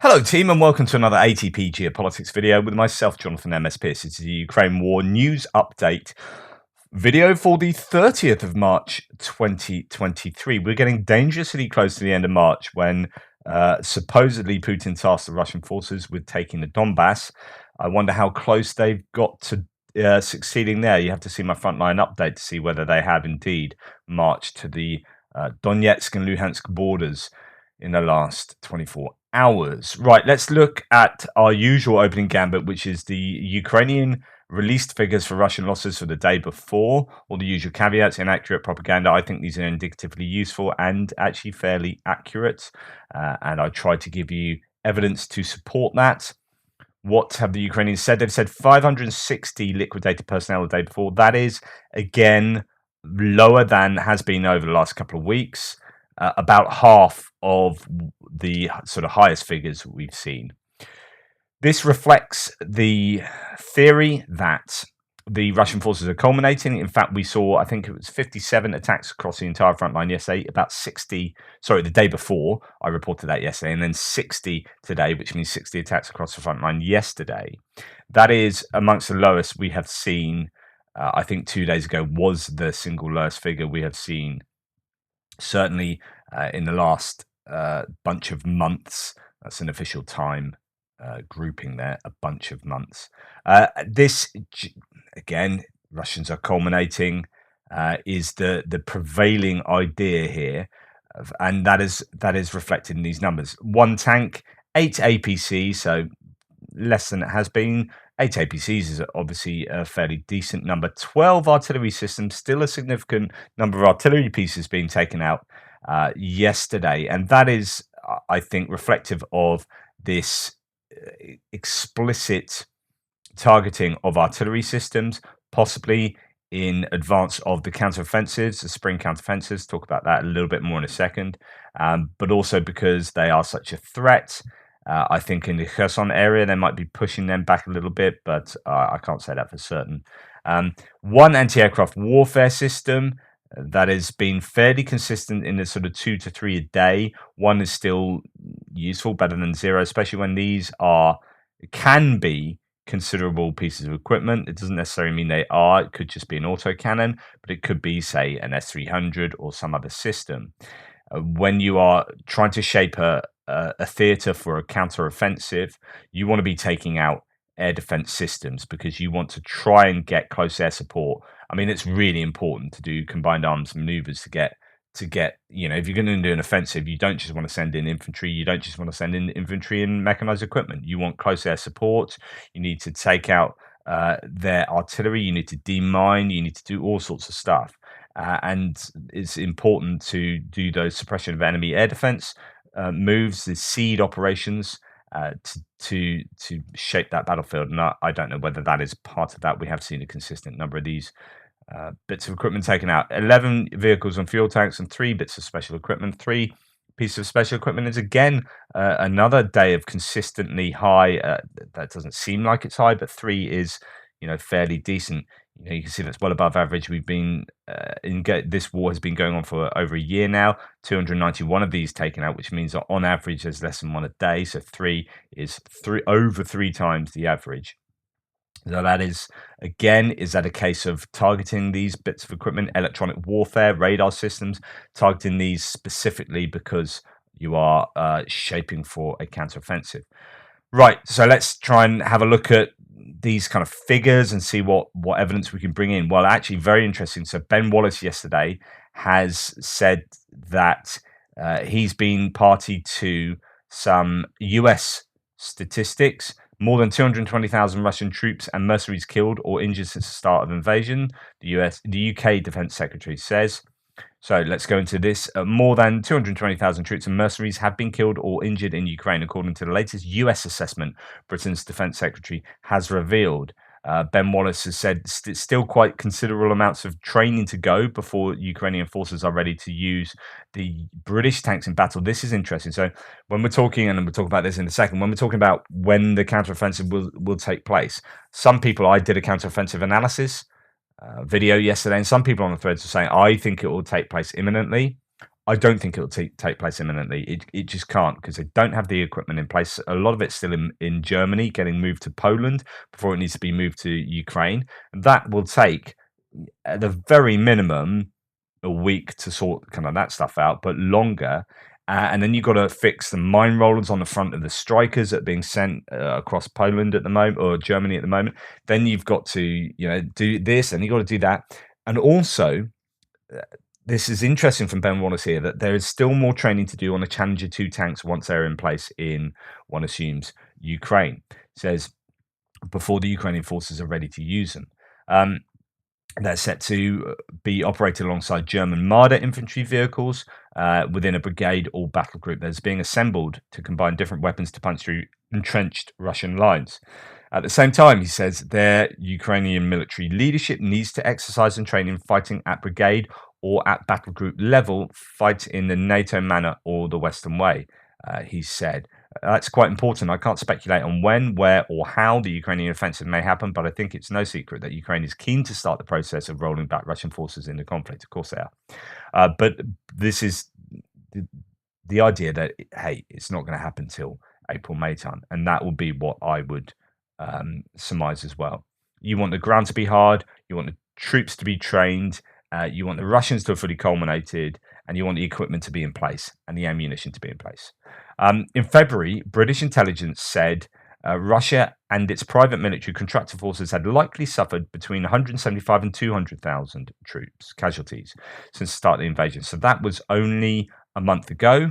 Hello team and welcome to another ATP Geopolitics video with myself, Jonathan MS Pearce. It's the Ukraine War news update video for the 30th of March 2023. We're getting dangerously close to the end of March when supposedly Putin tasked the Russian forces with taking the Donbass. I wonder how close they've got to succeeding there. You have to see my frontline update to see whether they have indeed marched to the Donetsk and Luhansk borders in the last 24 hours. Right, let's look at our usual opening gambit, which is the Ukrainian released figures for Russian losses for the day before. All the usual caveats, inaccurate propaganda. I think these are indicatively useful and actually fairly accurate. And I tried to give you evidence to support that. What have the Ukrainians said? They've said 560 liquidated personnel the day before. That is, again, lower than has been over the last couple of weeks. About half of the sort of highest figures we've seen. This reflects the theory that the Russian forces are culminating. In fact, we saw, I think it was 57 attacks across the entire front line yesterday, about 60, sorry, the day before. I reported that yesterday, and then 60 today, which means 60 attacks across the front line yesterday. That is amongst the lowest we have seen. I think 2 days ago was the single lowest figure we have seen, certainly in the last bunch of months. That's an official time grouping there, a bunch of months. This, again, Russians are culminating, is the prevailing idea here, and that is reflected in these numbers. 1 tank, 8 APCs, so less than it has been. 8 APCs is obviously a fairly decent number. 12 artillery systems, still a significant number of artillery pieces being taken out yesterday. And that is, I think, reflective of this explicit targeting of artillery systems, possibly in advance of the counteroffensives, the spring counteroffensives. Talk about that a little bit more in a second. But also because they are such a threat. I think in the Kherson area, they might be pushing them back a little bit, but I can't say that for certain. 1 anti-aircraft warfare system that has been fairly consistent in the sort of 2 to 3 a day. 1 is still useful, better than 0, especially when these can be considerable pieces of equipment. It doesn't necessarily mean they are. It could just be an autocannon, but it could be, say, an S-300 or some other system. When you are trying to shape a theatre for a counter-offensive, you want to be taking out air defense systems because you want to try and get close air support. I mean, it's really important to do combined arms maneuvers to get, if you're going to do an offensive, you don't just want to send in infantry. You don't just want to send in infantry and mechanized equipment. You want close air support. You need to take out their artillery. You need to demine. You need to do all sorts of stuff. And it's important to do those suppression of enemy air defense moves, the seed operations to shape that battlefield. And I don't know whether that is part of that. We have seen a consistent number of these bits of equipment taken out. 11 vehicles and fuel tanks and 3 bits of special equipment. 3 pieces of special equipment is again another day of consistently high. That doesn't seem like it's high, but 3 is fairly decent. You can see that's well above average. We've been this war has been going on for over a year now. 291 of these taken out, which means that on average there's less than 1 a day. So 3 is over 3 times the average. So that is, again, is that a case of targeting these bits of equipment, electronic warfare, radar systems, targeting these specifically because you are shaping for a counteroffensive? Right, so let's try and have a look at these kind of figures and see what evidence we can bring in. Well, actually, very interesting. So Ben Wallace yesterday has said that he's been party to some US statistics. More than 220,000 Russian troops and mercenaries killed or injured since the start of invasion, the UK Defense Secretary says. So let's go into this. More than 220,000 troops and mercenaries have been killed or injured in Ukraine, according to the latest US assessment Britain's Defense Secretary has revealed. Ben Wallace has said still quite considerable amounts of training to go before Ukrainian forces are ready to use the British tanks in battle. This is interesting. So when we're talking, and we'll talk about this in a second, when we're talking about when the counteroffensive will take place, some people, I did a counteroffensive analysis video yesterday, and some people on the threads are saying, I think it will take place imminently. I don't think it'll take place imminently. It just can't because they don't have the equipment in place. A lot of it's still in Germany, getting moved to Poland before it needs to be moved to Ukraine. That will take, at the very minimum, a week to sort kind of that stuff out, but longer. And then you've got to fix the mine rollers on the front of the strikers that are being sent across Poland at the moment or Germany at the moment. Then you've got to do this, and you've got to do that, and also this is interesting from Ben Wallace here that there is still more training to do on the Challenger 2 tanks once they're in place in, one assumes, Ukraine. It says before the Ukrainian forces are ready to use them. They're set to be operated alongside German Marder infantry vehicles within a brigade or battle group that's being assembled to combine different weapons to punch through entrenched Russian lines. At the same time, he says their Ukrainian military leadership needs to exercise and train in fighting at brigade or at battle group level, fight in the NATO manner or the Western way, he said. That's quite important. I can't speculate on when, where, or how the Ukrainian offensive may happen, but I think it's no secret that Ukraine is keen to start the process of rolling back Russian forces in the conflict. Of course they are. But this is the idea that, hey, it's not going to happen till April, May time. And that will be what I would surmise as well. You want the ground to be hard. You want the troops to be trained. You want the Russians to have fully culminated, and you want the equipment to be in place and the ammunition to be in place. In February, British intelligence said Russia and its private military contractor forces had likely suffered between 175 and 200,000 troops casualties since the start of the invasion. So that was only a month ago,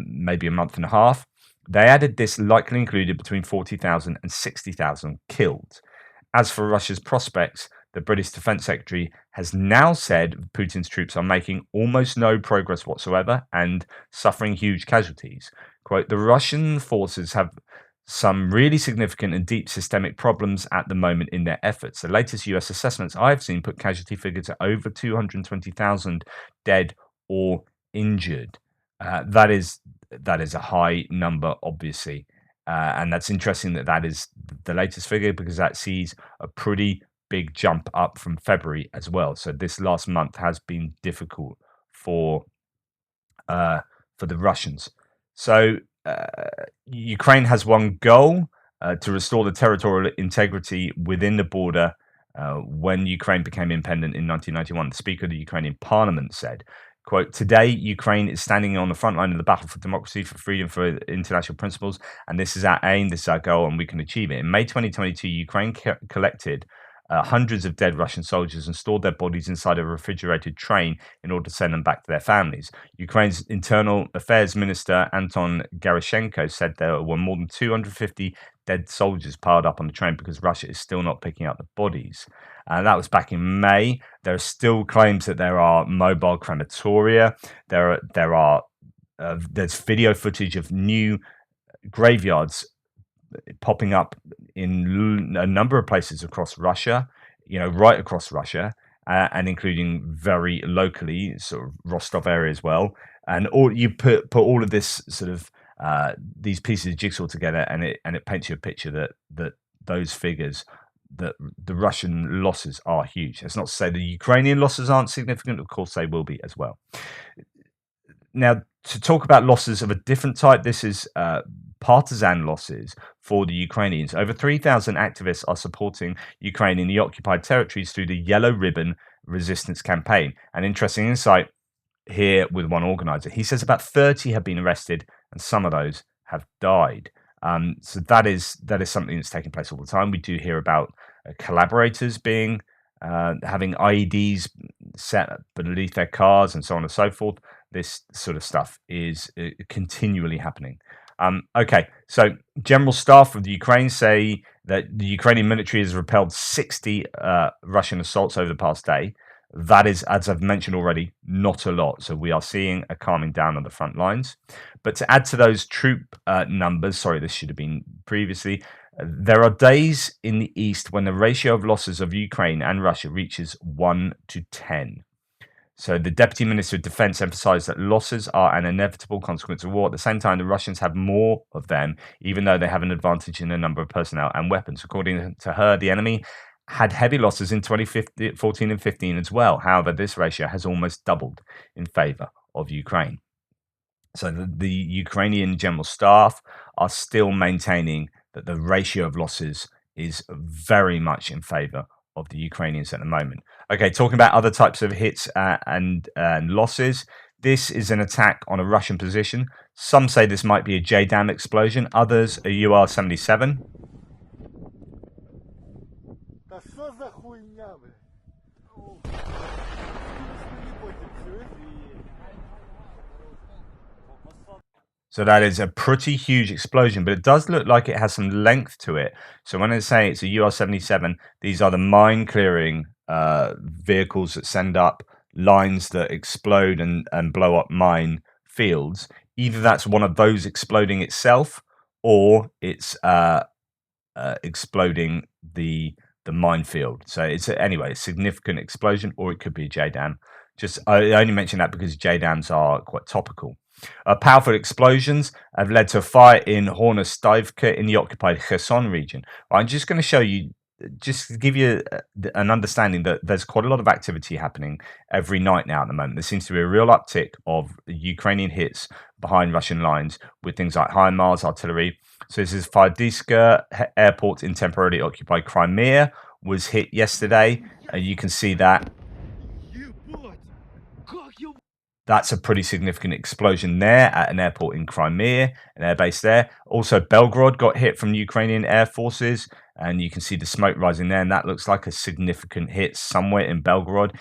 maybe a month and a half. They added this likely included between 40,000 and 60,000 killed. As for Russia's prospects, the British Defense Secretary has now said Putin's troops are making almost no progress whatsoever and suffering huge casualties. Quote, the Russian forces have some really significant and deep systemic problems at the moment in their efforts. The latest US assessments I've seen put casualty figures at over 220,000 dead or injured. That is a high number, obviously. And that's interesting that is the latest figure because that sees a pretty big jump up from February as well. So this last month has been difficult for the Russians. So Ukraine has one goal to restore the territorial integrity within the border. When Ukraine became independent in 1991, the Speaker of the Ukrainian Parliament said, quote, today, Ukraine is standing on the front line of the battle for democracy, for freedom, for international principles, and this is our aim, this is our goal, and we can achieve it. In May 2022, Ukraine collected hundreds of dead Russian soldiers and stored their bodies inside a refrigerated train in order to send them back to their families. Ukraine's Internal Affairs Minister Anton Garashenko said there were more than 250 dead soldiers piled up on the train because Russia is still not picking up the bodies. That was back in May. There are still claims that there are mobile crematoria. There's video footage of new graveyards popping up in a number of places across Russia, right across Russia, and including very locally, sort of Rostov area as well. And all you put all of this sort of these pieces of jigsaw together, and it paints you a picture that those figures, that the Russian losses are huge. That's not to say the Ukrainian losses aren't significant. Of course, they will be as well. Now, to talk about losses of a different type, this is partisan losses for the Ukrainians. Over 3,000 activists are supporting Ukraine in the occupied territories through the Yellow Ribbon Resistance Campaign. An interesting insight here with one organizer. He says about 30 have been arrested and some of those have died. So that is something that's taking place all the time. We do hear about collaborators being having IEDs set beneath their cars and so on and so forth. This sort of stuff is continually happening. Okay, so General Staff of the Ukraine say that the Ukrainian military has repelled 60 Russian assaults over the past day. That is, as I've mentioned already, not a lot. So we are seeing a calming down on the front lines. But to add to those troop numbers, sorry, this should have been previously, there are days in the east when the ratio of losses of Ukraine and Russia reaches 1 to 10. So the Deputy Minister of Defense emphasized that losses are an inevitable consequence of war. At the same time, the Russians have more of them, even though they have an advantage in the number of personnel and weapons. According to her, the enemy had heavy losses in 2014 and 15 as well. However, this ratio has almost doubled in favor of Ukraine. So the Ukrainian general staff are still maintaining that the ratio of losses is very much in favor of the Ukrainians at the moment. Okay, talking about other types of hits and losses. This is an attack on a Russian position. Some say this might be a JDAM explosion. Others a UR-77. Та що за хуйня, блядь? Мені потім чуєш і... So that is a pretty huge explosion, but it does look like it has some length to it. So when I say it's a UR-77, these are the mine clearing vehicles that send up lines that explode and blow up mine fields. Either that's one of those exploding itself, or it's exploding the minefield. So it's anyway a significant explosion, or it could be a JDAM. Just I only mention that because JDAMs are quite topical. Powerful explosions have led to a fire in Hornostavka in the occupied Kherson region. I'm just going to show you, just to give you an understanding that there's quite a lot of activity happening every night now at the moment. There seems to be a real uptick of Ukrainian hits behind Russian lines with things like HIMARS artillery. So this is Fardiska airport in temporarily occupied Crimea was hit yesterday. You can see that. That's a pretty significant explosion there at an airport in Crimea, an airbase there. Also, Belgorod got hit from Ukrainian air forces, and you can see the smoke rising there, and that looks like a significant hit somewhere in Belgorod.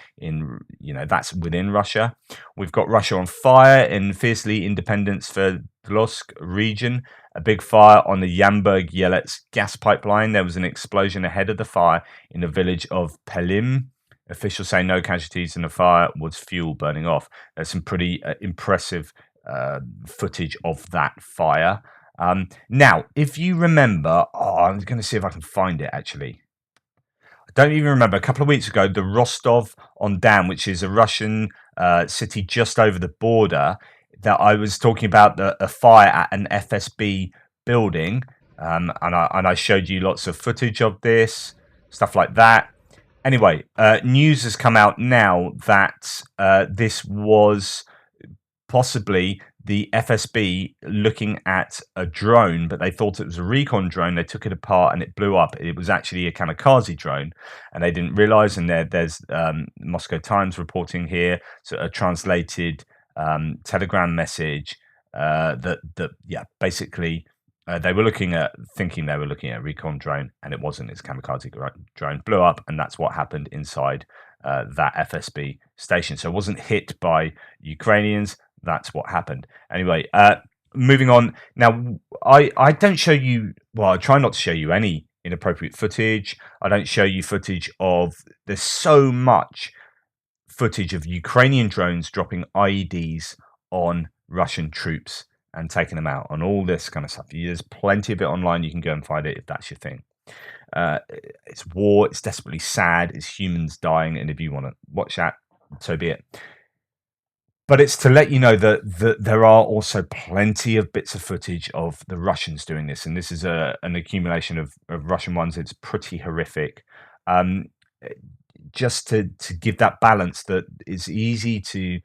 That's within Russia. We've got Russia on fire in fiercely independent Sverdlovsk region. A big fire on the Yamburg-Yelets gas pipeline. There was an explosion ahead of the fire in the village of Pelim. Officials say no casualties in the fire, was fuel burning off. There's some pretty impressive footage of that fire. Now, if you remember, I'm going to see if I can find it actually. I don't even remember. A couple of weeks ago, the Rostov-on-Don, which is a Russian city just over the border, that I was talking about a fire at an FSB building, and I showed you lots of footage of this, stuff like that. Anyway, news has come out now that this was possibly the FSB looking at a drone, but they thought it was a recon drone. They took it apart and it blew up. It was actually a kamikaze drone, and they didn't realize. And there's Moscow Times reporting here, so a translated Telegram message basically. They were thinking they were looking at a recon drone, and it wasn't. It's kamikaze drone, blew up, and that's what happened inside that FSB station. So it wasn't hit by Ukrainians. That's what happened. Anyway, moving on. Now, I don't show you. Well, I try not to show you any inappropriate footage. I don't show you footage of. There's so much footage of Ukrainian drones dropping IEDs on Russian troops and taking them out, on all this kind of stuff. There's plenty of it online. You can go and find it if that's your thing. It's war. It's desperately sad. It's humans dying. And if you want to watch that, so be it. But it's to let you know that there are also plenty of bits of footage of the Russians doing this. And this is an accumulation of Russian ones. It's pretty horrific. Just to give that balance, that it's easy to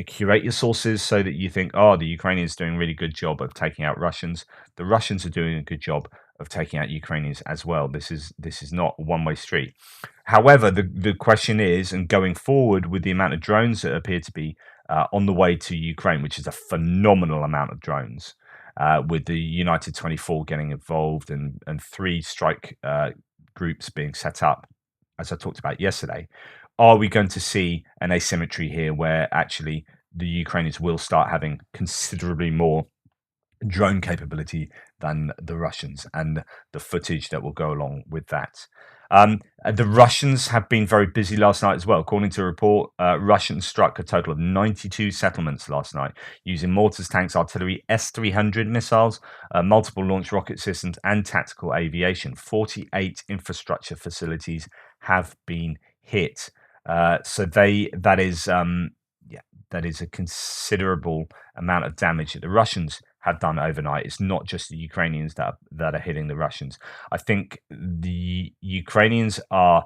curate your sources so that you think, oh, the Ukrainians are doing a really good job of taking out Russians. The Russians are doing a good job of taking out Ukrainians as well. This is not a one-way street. However, the question is, and going forward with the amount of drones that appear to be on the way to Ukraine, which is a phenomenal amount of drones, with the United 24 getting involved and 3 strike groups being set up, as I talked about yesterday. Are we going to see an asymmetry here where actually the Ukrainians will start having considerably more drone capability than the Russians, and the footage that will go along with that? The Russians have been very busy last night as well. According to a report, Russians struck a total of 92 settlements last night using mortars, tanks, artillery, S-300 missiles, multiple launch rocket systems, and tactical aviation. 48 infrastructure facilities have been hit. So that is a considerable amount of damage that the Russians have done overnight. It's not just the Ukrainians that are hitting the Russians. I think the Ukrainians are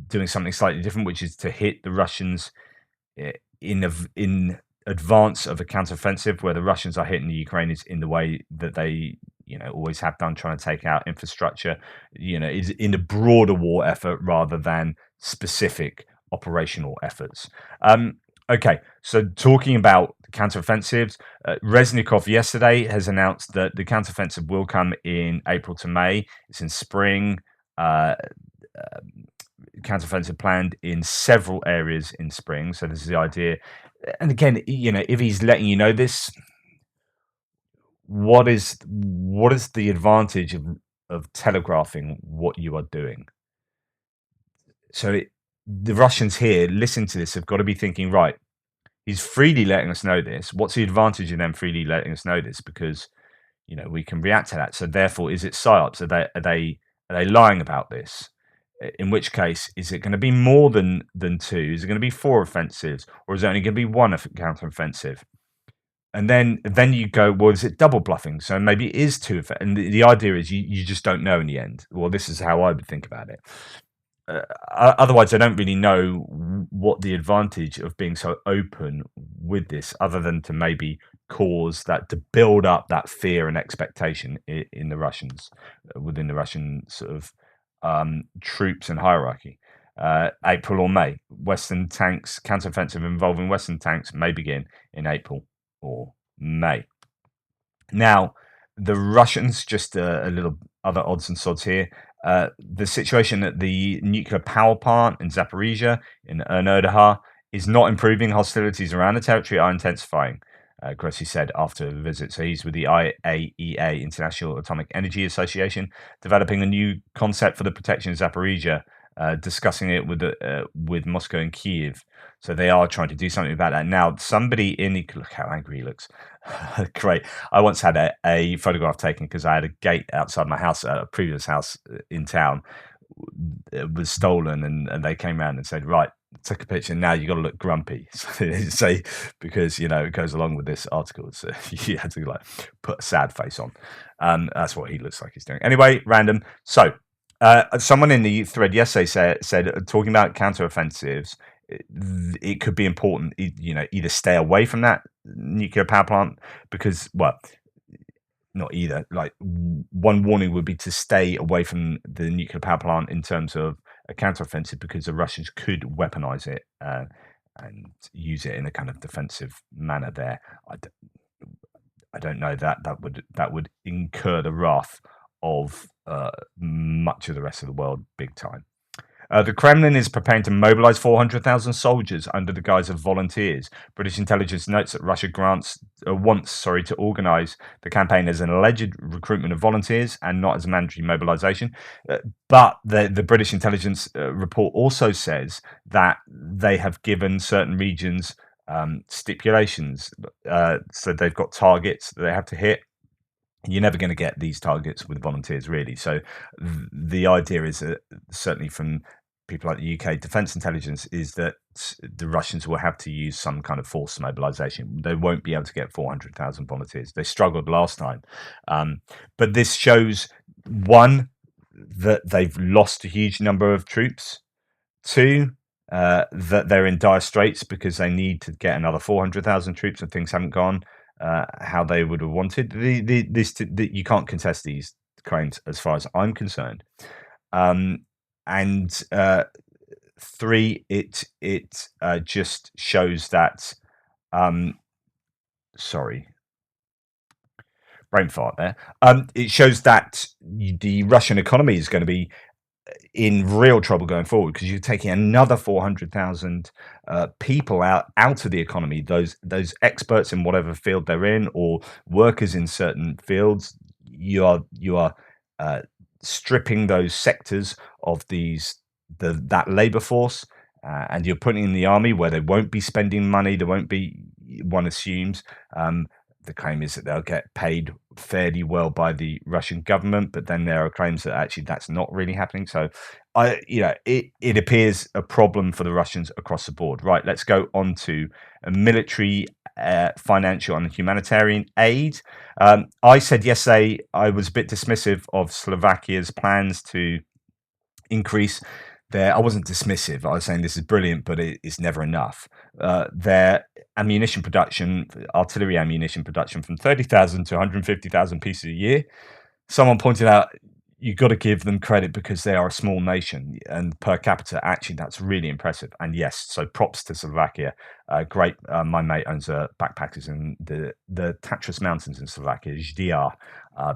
doing something slightly different, which is to hit the Russians in advance of a counteroffensive where the Russians are hitting the Ukrainians in the way that they, always have done, trying to take out infrastructure, is in a broader war effort rather than specific operational efforts. Okay, so talking about counteroffensives, Reznikov yesterday has announced that the counteroffensive will come in April to May. It's in spring. Uh, Counteroffensive planned in several areas in spring. So this is the idea. And again, if he's letting you know this, what is the advantage of telegraphing what you are doing? So the Russians here, listen to this, have got to be thinking, right, he's freely letting us know this. What's the advantage of them freely letting us know this? Because we can react to that. So therefore, is it psyops? Are they lying about this? In which case, is it going to be more than two? Is it going to be 4 offensives, or is it only going to be 1 counteroffensive? And then you go, well, is it double bluffing? So maybe it is 2. And the idea is you just don't know in the end. Well, this is how I would think about it. Otherwise, I don't really know what the advantage of being so open with this, other than to maybe cause that, to build up that fear and expectation in the Russians, within the Russian sort of troops and hierarchy. April or May, Western tanks counteroffensive involving Western tanks may begin in April or May. Now, the Russians, just a little other odds and sods here. The situation at the nuclear power plant in Zaporizhia, in Ernodha, is not improving. Hostilities around the territory are intensifying, Grossi said after the visit. So he's with the IAEA, International Atomic Energy Association, developing a new concept for the protection of Zaporizhia, discussing it with Moscow and Kiev. So they are trying to do something about that. Now, somebody look how angry he looks. Great. I once had a photograph taken because I had a gate outside my house, a previous house in town. It was stolen, and they came around and said, right, take a picture. Now you got to look grumpy. So because it goes along with this article. So you had to put a sad face on. That's what he looks like he's doing. Anyway, random. So someone in the thread yesterday said talking about counteroffensives, it could be important, either stay away from that nuclear power plant, because, well, not either. Like, one warning would be to stay away from the nuclear power plant in terms of a counteroffensive, because the Russians could weaponize it and use it in a kind of defensive manner there. I don't know that would incur the wrath of much of the rest of the world big time. The Kremlin is preparing to mobilize 400,000 soldiers under the guise of volunteers. British intelligence notes that Russia wants to organize the campaign as an alleged recruitment of volunteers and not as a mandatory mobilization. But the British intelligence report also says that they have given certain regions stipulations. So they've got targets that they have to hit. You're never going to get these targets with volunteers, really. So the idea is that, certainly from people like the UK Defence Intelligence, is that the Russians will have to use some kind of forced mobilisation. They won't be able to get 400,000 volunteers. They struggled last time. But this shows, one, that they've lost a huge number of troops. Two, that they're in dire straits because they need to get another 400,000 troops and things haven't gone how they would have wanted. You can't contest these claims as far as I'm concerned. And three, it just shows that. Sorry, brain fart there. It shows that the Russian economy is going to be in real trouble going forward, because you're taking another 400,000 people out of the economy. Those experts in whatever field they're in, or workers in certain fields. You are stripping those sectors of that labor force, and you're putting in the army where they won't be spending money. There won't be, one assumes. The claim is that they'll get paid fairly well by the Russian government, but then there are claims that actually that's not really happening. So, it appears a problem for the Russians across the board. Right, let's go on to military, financial, and humanitarian aid. I said yesterday I was a bit dismissive of Slovakia's plans to increase I wasn't dismissive. I was saying this is brilliant, but it's never enough. Their ammunition production, artillery ammunition production, from 30,000 to 150,000 pieces a year. Someone pointed out you've got to give them credit because they are a small nation, and per capita, actually, that's really impressive. And yes, so props to Slovakia. Great. My mate owns a backpackers in the Tatras Mountains in Slovakia, Ždiar.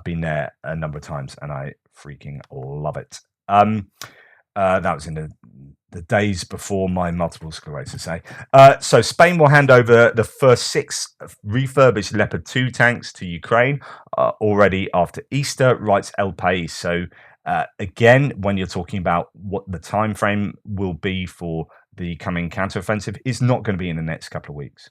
Been there a number of times, and I freaking love it. That was in the days before my multiple sclerosis. So Spain will hand over the first 6 refurbished Leopard 2 tanks to Ukraine already after Easter, writes El País. So again, when you're talking about what the time frame will be for the coming counteroffensive, is not going to be in the next couple of weeks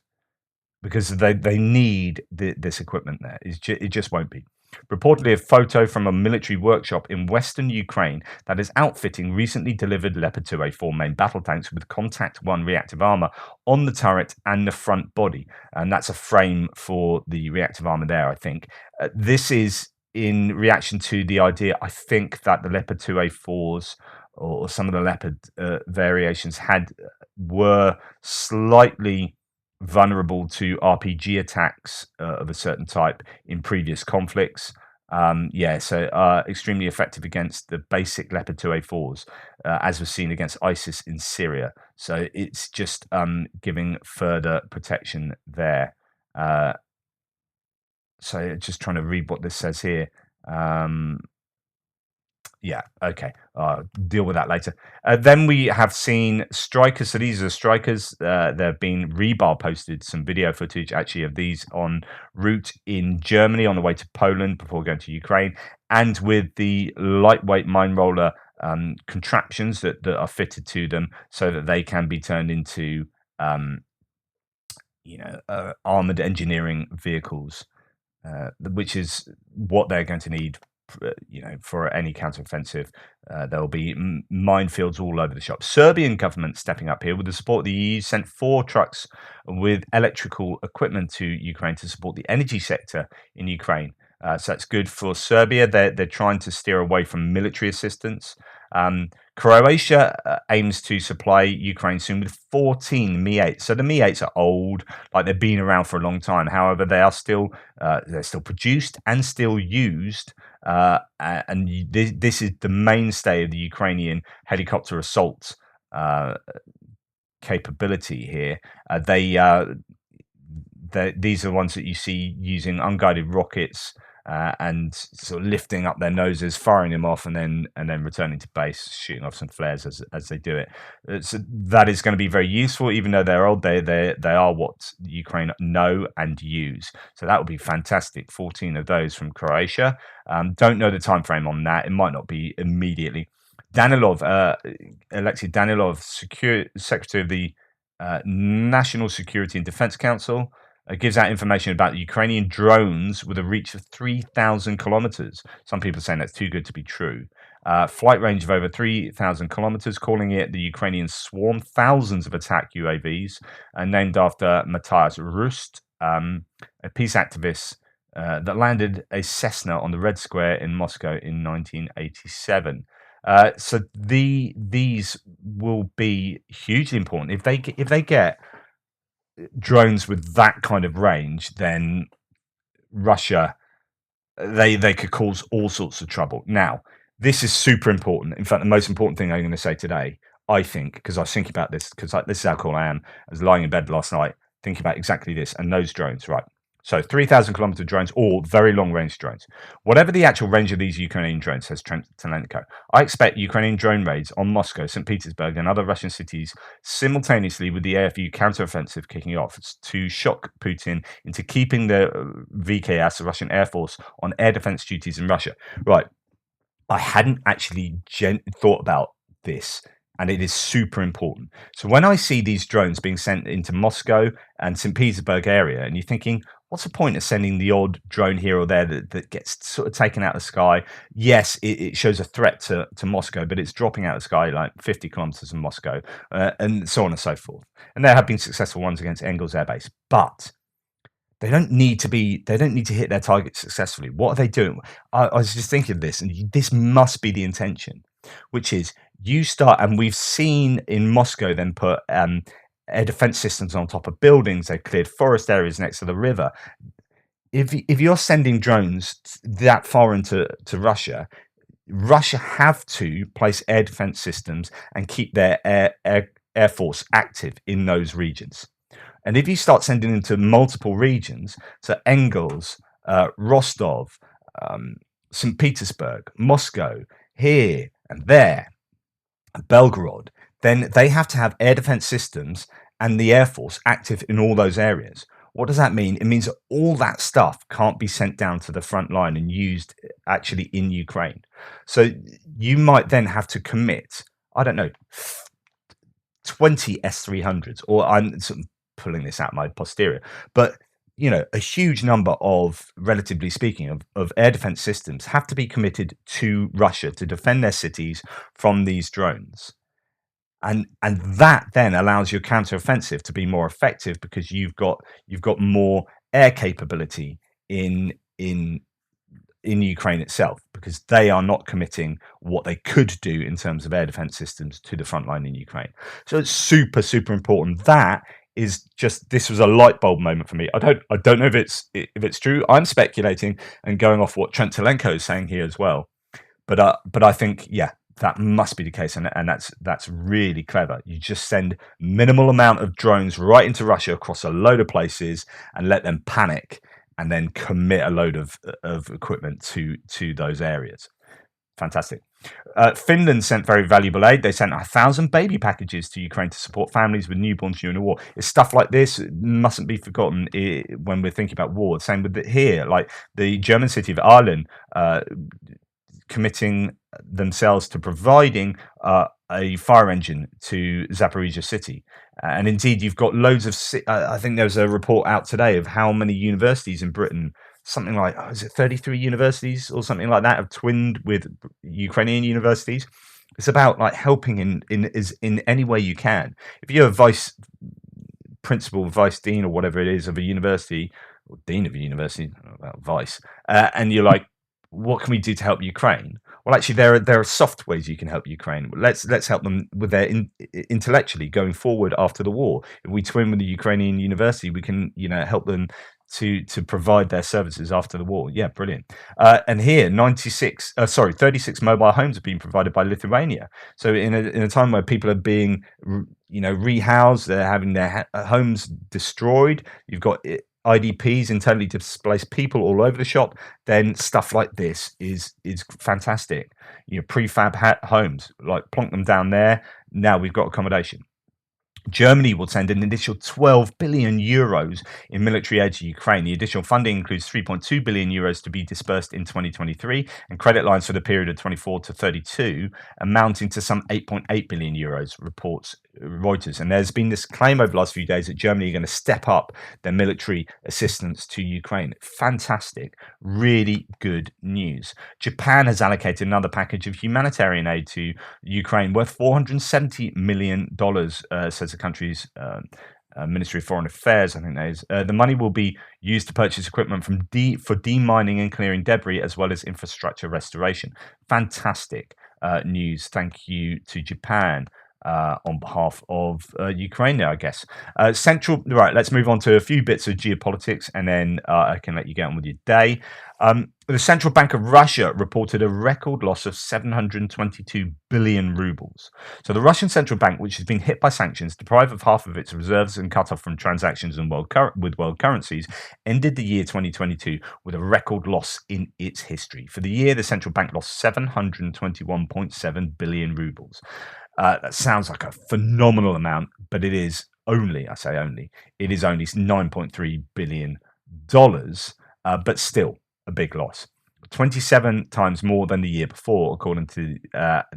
because they need this equipment there. It just won't be. Reportedly, a photo from a military workshop in western Ukraine that is outfitting recently delivered Leopard 2A4 main battle tanks with Contact 1 reactive armor on the turret and the front body. And that's a frame for the reactive armor there, I think. This is in reaction to the idea, I think, that the Leopard 2A4s or some of the Leopard variations were slightly vulnerable to RPG attacks of a certain type in previous conflicts. So extremely effective against the basic Leopard 2A4s, as was seen against ISIS in Syria. So it's just giving further protection there. So just trying to read what this says here. Yeah, okay. Deal with that later. Then we have seen strikers. So these are strikers. There have been Rebar posted some video footage actually of these en route in Germany on the way to Poland before going to Ukraine, and with the lightweight mine roller contraptions that are fitted to them so that they can be turned into armored engineering vehicles, which is what they're going to need for any counteroffensive. There will be minefields all over the shop. Serbian government stepping up here with the support of the EU sent 4 trucks with electrical equipment to Ukraine to support the energy sector in Ukraine. So that's good for Serbia. They're trying to steer away from military assistance. Croatia aims to supply Ukraine soon with 14 Mi-8s. So the Mi-8s are old, like they've been around for a long time. However, they're still produced and still used. And this is the mainstay of the Ukrainian helicopter assault capability here. These are the ones that you see using unguided rockets and sort of lifting up their noses, firing them off, and then returning to base, shooting off some flares as they do it. So that is going to be very useful, even though they're old. They are what Ukraine know and use. So that would be fantastic. 14 of those from Croatia. Don't know the time frame on that. It might not be immediately. Danilov, Alexei Danilov, Secretary of the National Security and Defense Council, gives out information about the Ukrainian drones with a reach of 3,000 kilometers. Some people are saying that's too good to be true. Flight range of over 3,000 kilometers, calling it the Ukrainian Swarm. Thousands of attack UAVs, named after Matthias Rust, a peace activist that landed a Cessna on the Red Square in Moscow in 1987. So these will be hugely important if they get drones with that kind of range. Then Russia, they could cause all sorts of trouble. Now, this is super important. In fact, the most important thing I'm going to say today, I think, because I was thinking about this, because this is how cool I am. I was lying in bed last night thinking about exactly this and those drones, right? So 3,000 kilometer drones, or very long range drones. Whatever the actual range of these Ukrainian drones, says Telenko, I expect Ukrainian drone raids on Moscow, St. Petersburg, and other Russian cities simultaneously with the AFU counteroffensive kicking off to shock Putin into keeping the VKS, the Russian Air Force, on air defense duties in Russia. Right. I hadn't actually thought about this, and it is super important. So when I see these drones being sent into Moscow and St. Petersburg area, and you're thinking, what's the point of sending the odd drone here or there that gets sort of taken out of the sky? Yes, it shows a threat to Moscow, but it's dropping out of the sky like 50 kilometers from Moscow, and so on and so forth. And there have been successful ones against Engels Air Base, but they don't need to hit their target successfully. What are they doing? I was just thinking of this, and this must be the intention, which is you start, and we've seen in Moscow them put air defense systems on top of buildings. They've cleared forest areas next to the river. If you're sending drones that far into Russia, Russia have to place air defense systems and keep their air force active in those regions. And if you start sending them to multiple regions, so Engels, Rostov, St. Petersburg, Moscow, here and there, Belgorod, then they have to have air defense systems and the Air Force active in all those areas. What does that mean? It means that all that stuff can't be sent down to the front line and used actually in Ukraine. So you might then have to commit, I don't know, 20 S-300s, or I'm sort of pulling this out my posterior, but a huge number of, relatively speaking, of air defense systems have to be committed to Russia to defend their cities from these drones. And that then allows your counteroffensive to be more effective because you've got more air capability in Ukraine itself, because they are not committing what they could do in terms of air defense systems to the front line in Ukraine. So it's super, super important. That is just, this was a light bulb moment for me. I don't know if it's true. I'm speculating and going off what Trent Telenko is saying here as well. But I think, yeah, that must be the case, and that's really clever. You just send minimal amount of drones right into Russia across a load of places and let them panic, and then commit a load of equipment to those areas. Fantastic. Finland sent very valuable aid. They sent 1,000 baby packages to Ukraine to support families with newborns during the war. It's stuff like this mustn't be forgotten when we're thinking about war. Same with here, like the German city of Aalen, committing themselves to providing a fire engine to Zaporizhia city. And indeed, you've got loads of, I think there was a report out today of how many universities in Britain, something like, is it 33 universities or something like that, have twinned with Ukrainian universities. It's about like helping in any way you can. If you're a vice principal, vice dean, or whatever it is of a university, or dean of a university, I don't know about vice, and you're like, what can we do to help Ukraine? Well, actually, there are soft ways you can help Ukraine. Let's help them with their intellectually going forward after the war. If we twin with the Ukrainian university, we can help them to provide their services after the war. Yeah, brilliant. And here, 36 mobile homes have been provided by Lithuania. So in a time where people are being rehoused, they're having their homes destroyed. You've got IDPs, internally displaced people, all over the shop. Then stuff like this is fantastic. Prefab homes, like plonk them down there. Now we've got accommodation. Germany will send an additional 12 billion euros in military aid to Ukraine. The additional funding includes 3.2 billion euros to be dispersed in 2023 and credit lines for the period of 24 to 32 amounting to some 8.8 billion euros, reports Reuters. And there's been this claim over the last few days that Germany are going to step up their military assistance to Ukraine. Fantastic. Really good news. Japan has allocated another package of humanitarian aid to Ukraine worth $470 million, says the country's Ministry of Foreign Affairs, I think that is. The money will be used to purchase equipment for demining and clearing debris, as well as infrastructure restoration. Fantastic news. Thank you to Japan on behalf of Ukraine there, I guess. Right, let's move on to a few bits of geopolitics, and then I can let you get on with your day. The Central Bank of Russia reported a record loss of 722 billion rubles. So the Russian Central Bank, which has been hit by sanctions, deprived of half of its reserves and cut off from transactions with world currencies, ended the year 2022 with a record loss in its history. For the year, the central bank lost 721.7 billion rubles. That sounds like a phenomenal amount, but it is only, I say only, it is only $9.3 billion, but still a big loss. 27 times more than the year before, according to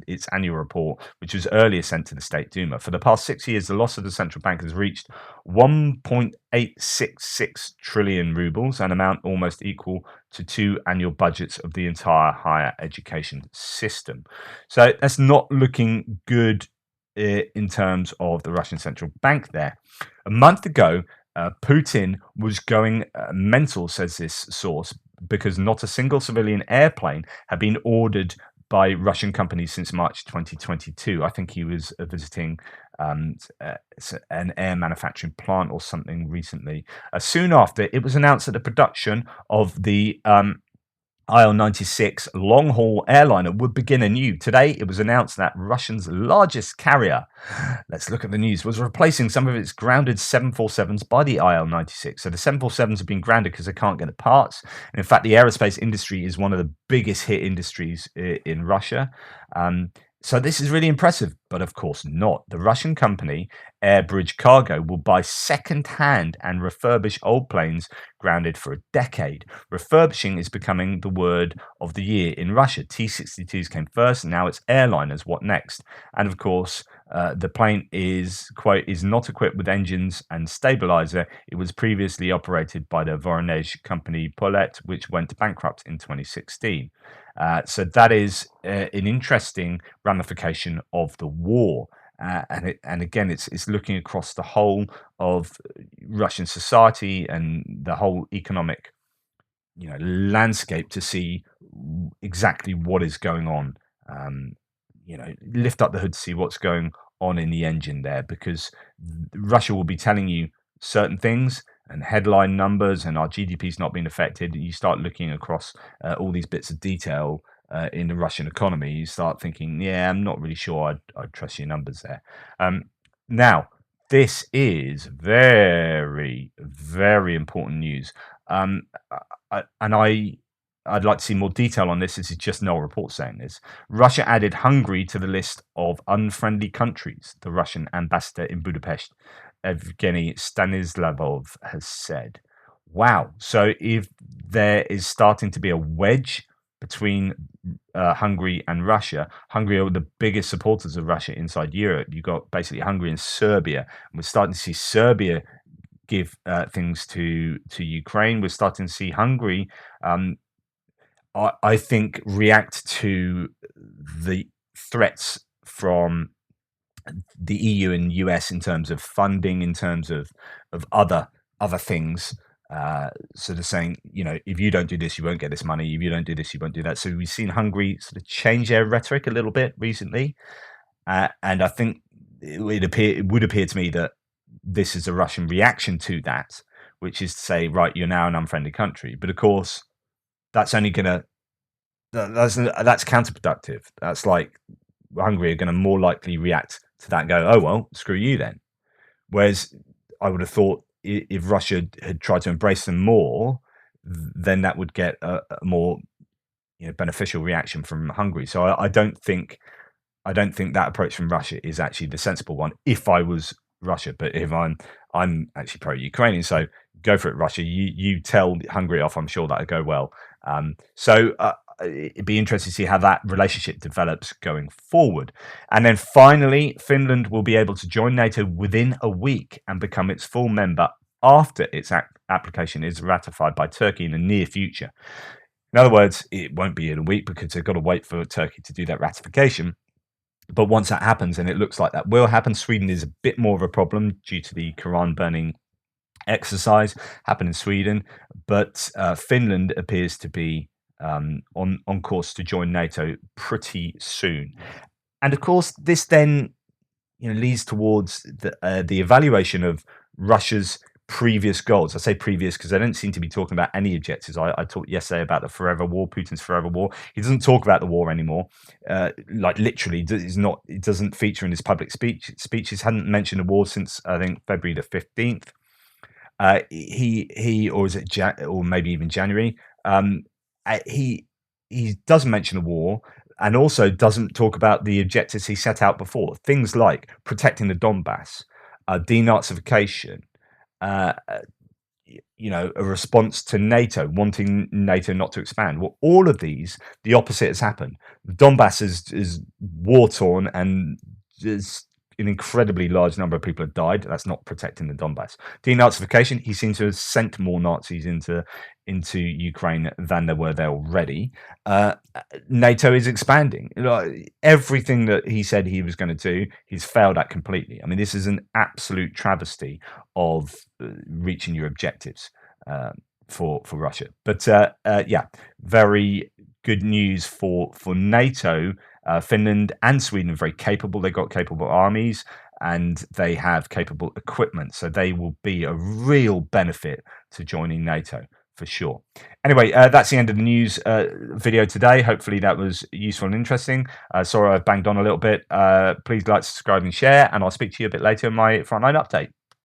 its annual report, which was earlier sent to the State Duma. For the past 6 years, the loss of the central bank has reached 1.866 trillion rubles, an amount almost equal to 2 annual budgets of the entire higher education system. So that's not looking good in terms of the Russian central bank there. A month ago, Putin was going mental, says this source, because not a single civilian airplane had been ordered by Russian companies since March 2022. I think he was visiting an air manufacturing plant or something recently. Soon after, it was announced that the production of the IL-96 long-haul airliner would begin anew. Today, it was announced that Russia's largest carrier, let's look at the news, was replacing some of its grounded 747s by the IL-96. So the 747s have been grounded because they can't get the parts. And in fact, the aerospace industry is one of the biggest hit industries in Russia. So this is really impressive, but of course not. The Russian company Airbridge Cargo will buy second-hand and refurbish old planes grounded for a decade. Refurbishing is becoming the word of the year in Russia. T-62s came first, and now it's airliners. What next? And of course, the plane is not equipped with engines and stabilizer. It was previously operated by the Voronezh company Polet, which went bankrupt in 2016. So that is an interesting ramification of the war. And again, it's looking across the whole of Russian society and the whole economic, landscape to see exactly what is going on. Lift up the hood to see what's going on in the engine there, because Russia will be telling you certain things and headline numbers, and our GDP's not being affected. You start looking across all these bits of detail in the Russian economy, you start thinking, yeah, I'm not really sure I'd trust your numbers there. Now, this is very, very important news. I'd like to see more detail on this. This is just no report saying this. Russia added Hungary to the list of unfriendly countries, the Russian ambassador in Budapest, Evgeny Stanislavov, has said. Wow. So if there is starting to be a wedge between Hungary and Russia, Hungary are the biggest supporters of Russia inside Europe. You've got basically Hungary and Serbia. And we're starting to see Serbia give things to Ukraine. We're starting to see Hungary, I think, react to the threats from the EU and US in terms of funding, in terms of other things. So they're saying, if you don't do this, you won't get this money. If you don't do this, you won't do that. So we've seen Hungary sort of change their rhetoric a little bit recently, and I think it would appear to me that this is a Russian reaction to that, which is to say, right, you're now an unfriendly country. But of course, that's only gonna that's counterproductive. That's like Hungary are going to more likely react to that and go, oh well, screw you then. Whereas I would have thought if Russia had tried to embrace them more, then that would get a more beneficial reaction from Hungary. So I don't think that approach from Russia is actually the sensible one. If I was Russia, but if I'm actually pro-Ukrainian, so go for it, Russia. You tell Hungary off. I'm sure that'll go well. So it'd be interesting to see how that relationship develops going forward. And then finally, Finland will be able to join NATO within a week and become its full member after its application is ratified by Turkey in the near future. In other words, it won't be in a week because they've got to wait for Turkey to do that ratification. But once that happens, and it looks like that will happen, Sweden is a bit more of a problem due to the Quran burning exercise happened in Sweden. But Finland appears to be on course to join NATO pretty soon. And of course, this then leads towards the evaluation of Russia's previous goals. I say previous because I don't seem to be talking about any objectives. I talked yesterday about the forever war, Putin's forever war. He doesn't talk about the war anymore. Like literally, it doesn't feature in his public speeches. Hadn't mentioned a war since I think February the 15th. He or is it or maybe even January? He doesn't mention a war, and also doesn't talk about the objectives he set out before. Things like protecting the Donbass, denazification, a response to NATO, wanting NATO not to expand. Well, all of these, the opposite has happened. The Donbass is war torn, and there's an incredibly large number of people have died. That's not protecting the Donbass. Denazification, he seems to have sent more Nazis into Ukraine than there were there already. NATO is expanding. Everything that he said he was going to do, he's failed at completely. I mean, this is an absolute travesty of reaching your objectives for Russia. But yeah, very good news for NATO. Finland and Sweden are very capable. They've got capable armies and they have capable equipment. So they will be a real benefit to joining NATO for sure. Anyway, that's the end of the news video today. Hopefully that was useful and interesting. Sorry I've banged on a little bit. Please like, subscribe and share, and I'll speak to you a bit later in my frontline update.